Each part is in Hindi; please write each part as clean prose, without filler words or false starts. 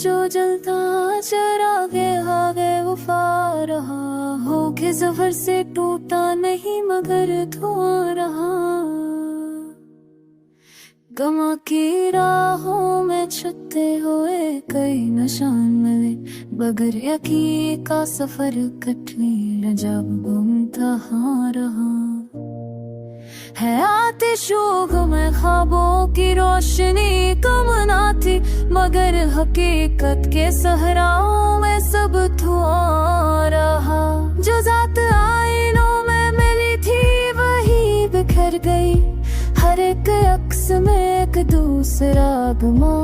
जो जलता चरागे आगे वफा रहा, होके ज़फ़र से टूटा नहीं मगर धुआं रहा। गमा की राहों में छुपते हुए कई निशान मिले, बगैर यकीन का सफर कठिन जब घूमता रहा। है आतिशों में ख्वाबों की रोशनी कम ना थी, मगर हकीकत के सहराओं में सब धुआं रहा। जो ज़ात आईनों में मिली थी वही बिखर गई, हर एक अक्स में एक दूसरा गुमा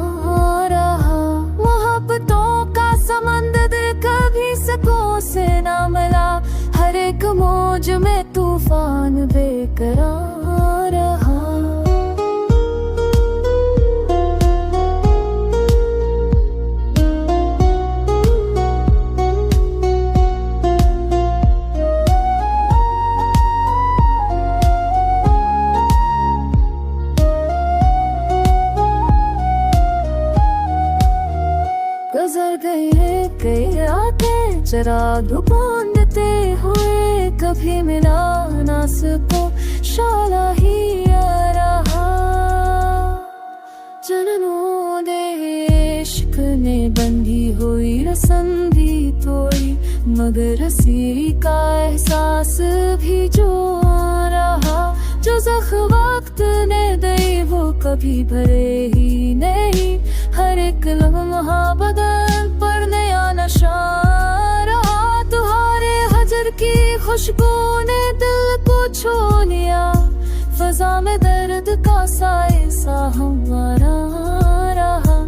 रहा। मोहब्बतों का समंदर कभी सकूं से ना मिला, हर एक मौज में तूफान बेकरार रहा। गुजर गए कई रातें चिराग ढूंढते हुए, कभी मिला ना सको शाला ही आ रहा। जननों दे इश्क ने बंधी हुई रस्म भी तोड़ी, मगर हंसी का एहसास भी जो रहा। जो ज़ख्म वक्त ने दी वो कभी भरे ही नहीं, हर एक लम्हा बदन पर नया नशा रहा। तुम्हारे हजर की खुशबू ने दिल को छू लिया, फ़ज़ा में दर्द का साया हमारा रहा।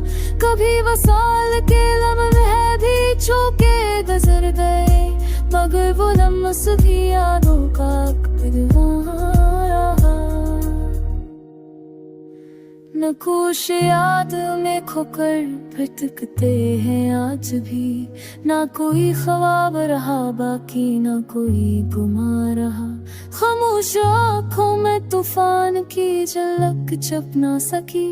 कभी वसाल के लम्हे भी छू के गुजर गए, मगर वो लम्हे भी यादों का रहा। नक्श याद में खोकर भटकते हैं आज भी, ना कोई ख्वाब रहा बाकी ना कोई गुमा रहा। खामोश आँखों में तूफान की झलक छुप ना सकी,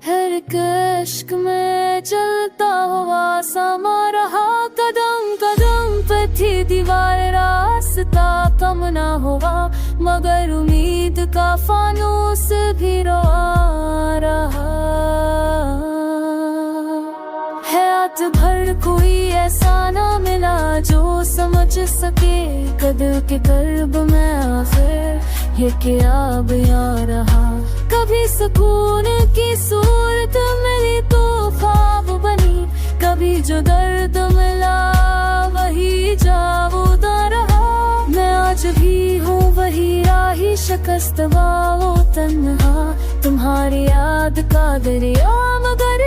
हर एक इश्क में चलता हुआ समा रहा। कदम कदम पे थी दीवार, रास्ता कम ना हुआ, मगर उम्मीद का फानूस भी रोआ रहा। हयात भर कोई ऐसा ना मिला जो समझ सके कदर के कर्ब में आखिर ये क्या बया रहा। कभी सुकून की सूरत मिली तो ख्वाब बनी, कभी जो दर्द मिला वही जावुदा रहा। मैं आज भी हूँ वही राही शिकस्त वो तन्हा, तुम्हारी याद का दरिया मगर